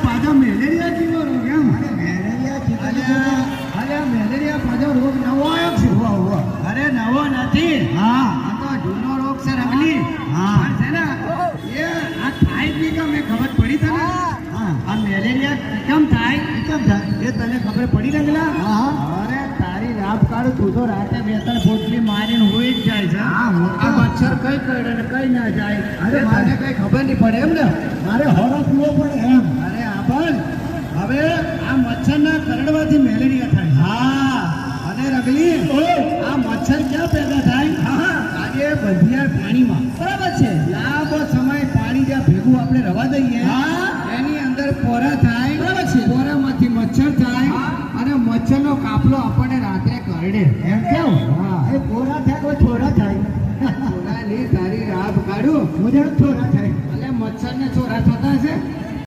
પાછો મેલેરિયા જેવો રોગ એમ મેલેરિયા પાછો રોગ નવો આવ્યો છે અરે નવો નથી હા આ તો જૂનો રોગ છે રગલી હા છે ને એ આ થાય જ નહીં કે મેં ખબર પડી તને આ મેલેરિયા કેમ થાય એ તને ખબર પડી રગલા હા અરે તારી રાત કાઢ તું તો રાતે 2-3 પોટલી મારીને હોઈ જ જાય છે આ મચ્છર કઈ કરડે ને કઈ ના જાય અરે મને કઈ ખબર નહીં પડે એમ ને મારે હોરસ નો પડે એમ અરે આપણ હવે આ મચ્છરના કરડવાથી મેલેરિયા થાય હા અને રગલી આ મચ્છર ક્યાં પેદા થાય આજે બંધિયાર પાણીમાં બરાબર છે લાંબો સમય પાણી જ્યાં ભેગું આપણે રવા દઈએ એની અંદર પોરા થાય બરાબર છે પોરામાંથી મચ્છર થાય અને મચ્છરનો કાપલો આપણને રાત્રે કરડે એમ કેમ એ પોરા થાય કોઈ છોરા થાય છોરા ની તારી રાત કાઢું મુજબ છોરા થાય એટલે મચ્છર ને છોરા થાય